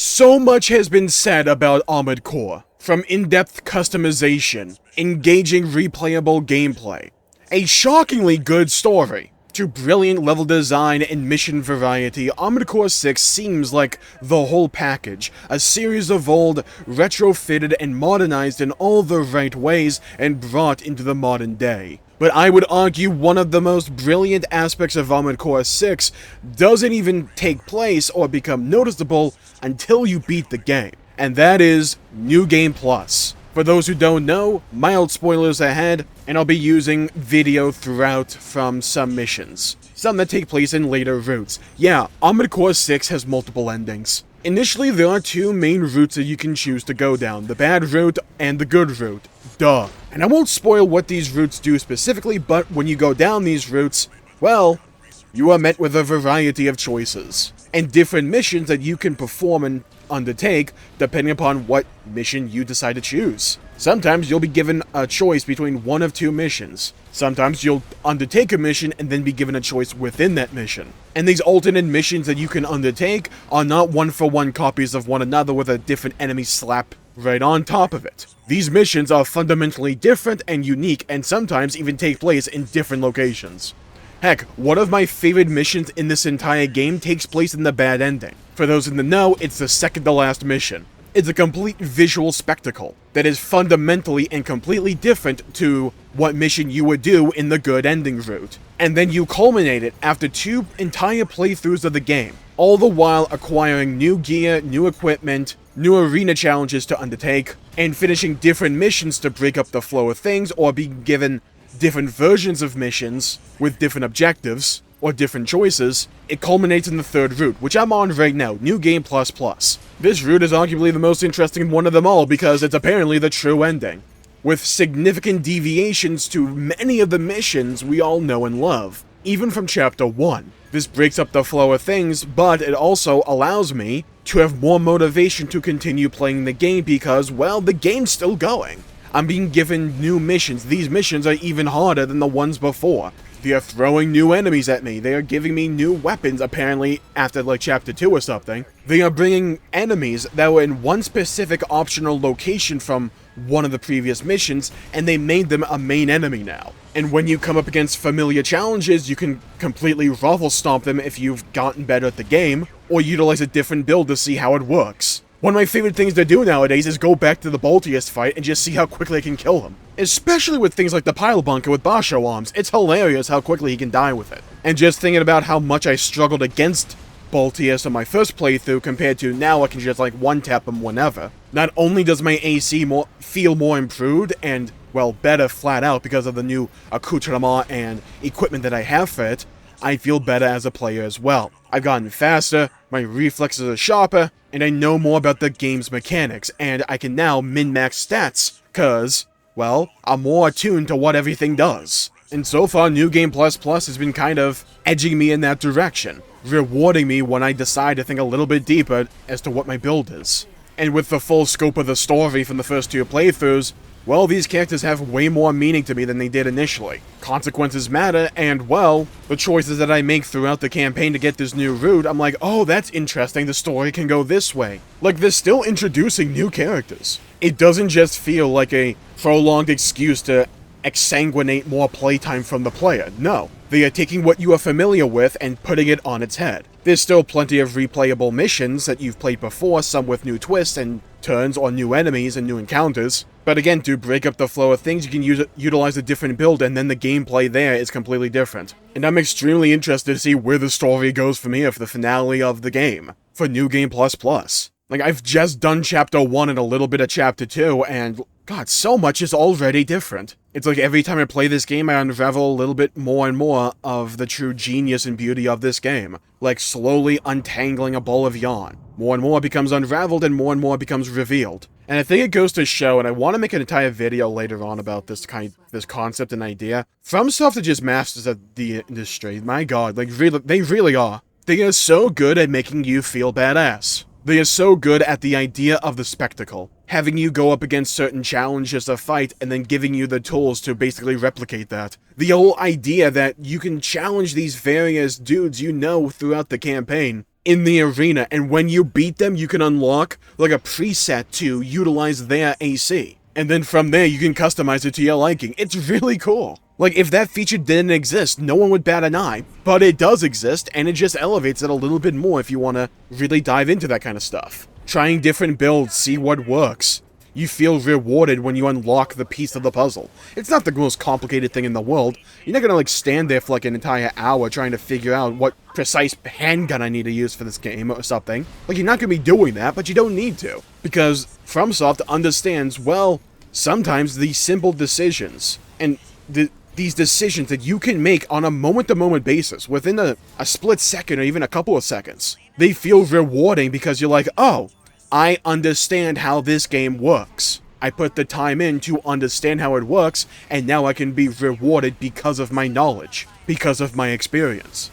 So much has been said about Armored Core, from in-depth customization, engaging replayable gameplay, a shockingly good story, to brilliant level design and mission variety. Armored Core 6 seems like the whole package, a series of old, retrofitted and modernized in all the right ways and brought into the modern day. But I would argue one of the most brilliant aspects of Armored Core 6 doesn't even take place or become noticeable until you beat the game, and that is New Game Plus. For those who don't know, mild spoilers ahead, and I'll be using video throughout from some missions, some that take place in later routes. Yeah, Armored Core 6 has multiple endings. Initially, there are two main routes that you can choose to go down, the bad route and the good route. Duh. And I won't spoil what these routes do specifically, but when you go down these routes, well, you are met with a variety of choices, and different missions that you can perform and undertake depending upon what mission you decide to choose. Sometimes you'll be given a choice between one of two missions. Sometimes you'll undertake a mission and then be given a choice within that mission. And these alternate missions that you can undertake are not one-for-one copies of one another with a different enemy slap right on top of it. These missions are fundamentally different and unique, and sometimes even take place in different locations. Heck, one of my favorite missions in this entire game takes place in the bad ending. For those in the know, it's the second to last mission. It's a complete visual spectacle that is fundamentally and completely different to what mission you would do in the good ending route. And then you culminate it after 2 entire playthroughs of the game, all the while acquiring new gear, new equipment, new arena challenges to undertake, and finishing different missions to break up the flow of things or being given different versions of missions with different objectives or different choices. It culminates in the third route, which I'm on right now, New Game Plus Plus. This route is arguably the most interesting one of them all because it's apparently the true ending, with significant deviations to many of the missions we all know and love, even from Chapter 1. This breaks up the flow of things, but it also allows me to have more motivation to continue playing the game because, well, the game's still going. I'm being given new missions. These missions are even harder than the ones before. They are throwing new enemies at me. They are giving me new weapons, apparently, after, like, Chapter 2 or something. They are bringing enemies that were in one specific optional location from one of the previous missions, and they made them a main enemy now. And when you come up against familiar challenges, you can completely ruffle stomp them if you've gotten better at the game, or utilize a different build to see how it works. One of my favorite things to do nowadays is go back to the bulkiest fight and just see how quickly I can kill him. Especially with things like the pile bunker with Basho arms, it's hilarious how quickly he can die with it. And just thinking about how much I struggled against Baltius on my first playthrough compared to now I can just like one-tap him whenever. Not only does my AC feel more improved and, well, better flat out because of the new accoutrement and equipment that I have for it, I feel better as a player as well. I've gotten faster, my reflexes are sharper, and I know more about the game's mechanics, and I can now min-max stats, cause, well, I'm more attuned to what everything does. And so far, New Game Plus Plus has been kind of edging me in that direction, rewarding me when I decide to think a little bit deeper as to what my build is. And with the full scope of the story from the first 2 playthroughs, well, these characters have way more meaning to me than they did initially. Consequences matter, and, well, the choices that I make throughout the campaign to get this new route, I'm like, oh, that's interesting, the story can go this way. Like, they're still introducing new characters. It doesn't just feel like a prolonged excuse to exsanguinate more playtime from the player. No, they are taking what you are familiar with and putting it on its head. There's still plenty of replayable missions that you've played before, some with new twists and turns or new enemies and new encounters. But again, to break up the flow of things, you can utilize a different build, and then the gameplay there is completely different. And I'm extremely interested to see where the story goes from here for the finale of the game, for New Game Plus Plus. Like, I've just done Chapter 1 and a little bit of Chapter 2, and God, so much is already different. It's like every time I play this game, I unravel a little bit more and more of the true genius and beauty of this game. Like slowly untangling a ball of yarn. More and more becomes unraveled and more becomes revealed. And I think it goes to show, and I want to make an entire video later on about this concept and idea. FromSoft are just masters of the industry. My God, like they really are. They are so good at making you feel badass. They are so good at the idea of the spectacle, having you go up against certain challenges to fight and then giving you the tools to basically replicate that. The whole idea that you can challenge these various dudes you know throughout the campaign in the arena, and when you beat them, you can unlock like a preset to utilize their AC. And then from there, you can customize it to your liking. It's really cool. Like, if that feature didn't exist, no one would bat an eye. But it does exist, and it just elevates it a little bit more if you want to really dive into that kind of stuff. Trying different builds, see what works. You feel rewarded when you unlock the piece of the puzzle. It's not the most complicated thing in the world. You're not gonna like stand there for like an entire hour trying to figure out what precise handgun I need to use for this game or something. Like, you're not gonna be doing that, but you don't need to. Because FromSoft understands, well, sometimes these simple decisions and these decisions that you can make on a moment-to-moment basis within a split second or even a couple of seconds, they feel rewarding because you're like, oh, I understand how this game works. I put the time in to understand how it works, and now I can be rewarded because of my knowledge, because of my experience.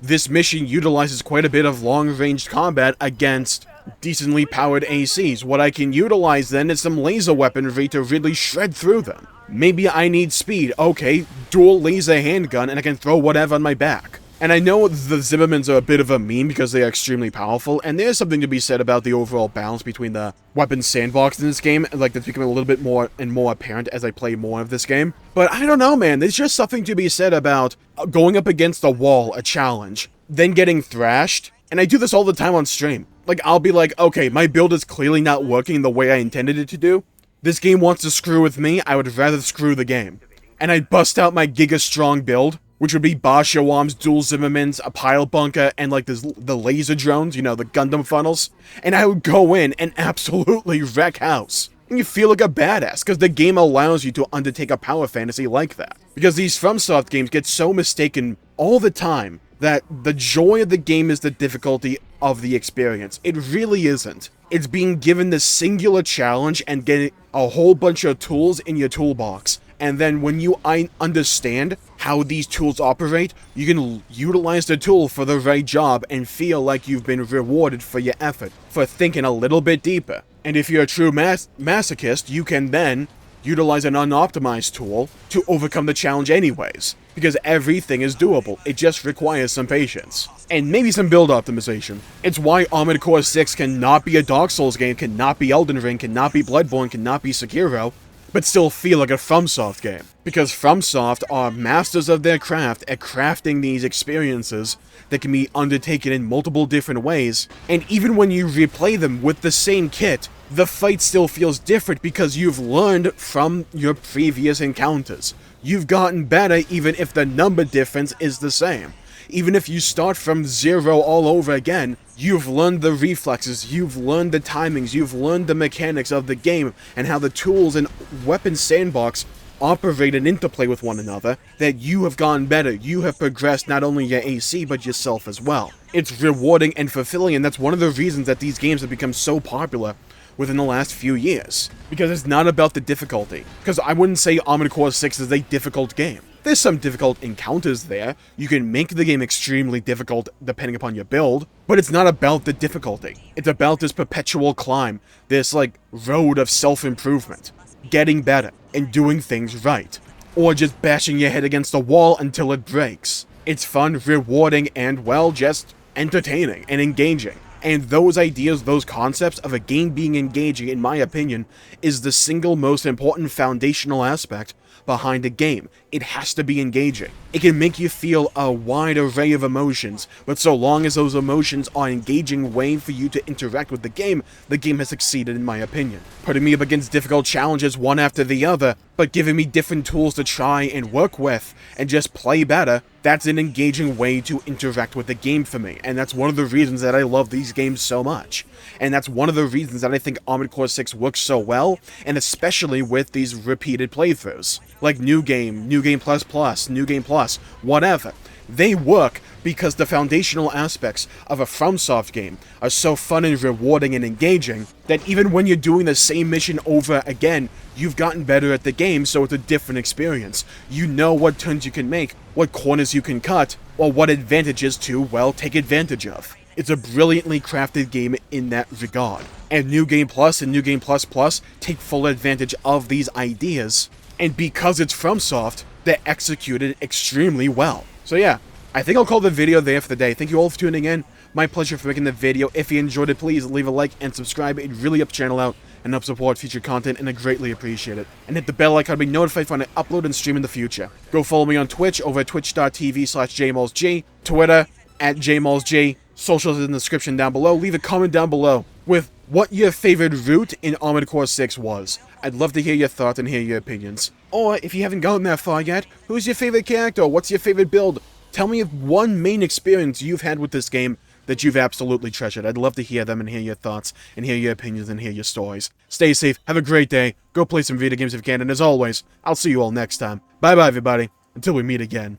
This mission utilizes quite a bit of long-range combat against decently powered ACs. What I can utilize then is some laser weaponry to really shred through them. Maybe I need speed. Okay, dual laser handgun, and I can throw whatever on my back. And I know the Zimmermans are a bit of a meme because they are extremely powerful, and there's something to be said about the overall balance between the weapon sandbox in this game, like that's becoming a little bit more and more apparent as I play more of this game. But I don't know, man, there's just something to be said about going up against a wall, a challenge, then getting thrashed, and I do this all the time on stream. Like, I'll be like, okay, my build is clearly not working the way I intended it to do. This game wants to screw with me, I would rather screw the game. And I bust out my Giga Strong build, which would be Bosch-Yawams, dual Zimmermans, a pile bunker, and like the laser drones, you know, the Gundam funnels. And I would go in and absolutely wreck house. And you feel like a badass, because the game allows you to undertake a power fantasy like that. Because these FromSoft games get so mistaken all the time that the joy of the game is the difficulty of the experience. It really isn't. It's being given this singular challenge and getting a whole bunch of tools in your toolbox. And then when you understand how these tools operate, you can utilize the tool for the right job and feel like you've been rewarded for your effort, for thinking a little bit deeper. And if you're a true masochist, you can then utilize an unoptimized tool to overcome the challenge anyways. Because everything is doable, it just requires some patience. And maybe some build optimization. It's why Armored Core 6 cannot be a Dark Souls game, cannot be Elden Ring, cannot be Bloodborne, cannot be Sekiro, but still feel like a FromSoft game. Because FromSoft are masters of their craft at crafting these experiences that can be undertaken in multiple different ways, and even when you replay them with the same kit, the fight still feels different because you've learned from your previous encounters. You've gotten better even if the number difference is the same. Even if you start from zero all over again, you've learned the reflexes, you've learned the timings, you've learned the mechanics of the game, and how the tools and weapon sandbox operate and interplay with one another, that you have gotten better. You have progressed not only your AC, but yourself as well. It's rewarding and fulfilling, and that's one of the reasons that these games have become so popular within the last few years. Because it's not about the difficulty. Because I wouldn't say Armored Core 6 is a difficult game. There's some difficult encounters there. You can make the game extremely difficult depending upon your build, but it's not about the difficulty. It's about this perpetual climb, this like road of self-improvement, getting better, and doing things right. Or just bashing your head against a wall until it breaks. It's fun, rewarding, and well, just entertaining and engaging. And those ideas, those concepts of a game being engaging, in my opinion, is the single most important foundational aspect behind a game. It has to be engaging. It can make you feel a wide array of emotions, but so long as those emotions are an engaging way for you to interact with the game has succeeded in my opinion. Putting me up against difficult challenges one after the other, but giving me different tools to try and work with, and just play better, that's an engaging way to interact with the game for me, and that's one of the reasons that I love these games so much. And that's one of the reasons that I think Armored Core 6 works so well, and especially with these repeated playthroughs. Like New Game Plus, New Game Plus, whatever. They work because the foundational aspects of a FromSoft game are so fun and rewarding and engaging that even when you're doing the same mission over again, you've gotten better at the game, so it's a different experience. You know what turns you can make, what corners you can cut, or what advantages to, well, take advantage of. It's a brilliantly crafted game in that regard. And New Game Plus and New Game Plus Plus take full advantage of these ideas, and because it's FromSoft, they're executed extremely well. So yeah, I think I'll call the video there for the day. Thank you all for tuning in. My pleasure for making the video. If you enjoyed it, please leave a like and subscribe. It really helps the channel out and helps support future content, and I greatly appreciate it. And hit the bell icon to be notified when I upload and stream in the future. Go follow me on Twitch over at twitch.tv/jmullsg, Twitter at jmullsg, socials in the description down below. Leave a comment down below with what your favorite route in Armored Core 6 was. I'd love to hear your thoughts and hear your opinions. Or, if you haven't gotten that far yet, who's your favorite character? What's your favorite build? Tell me of one main experience you've had with this game that you've absolutely treasured. I'd love to hear them and hear your thoughts, and hear your opinions, and hear your stories. Stay safe, have a great day, go play some video games if you can, and as always, I'll see you all next time. Bye-bye, everybody, until we meet again.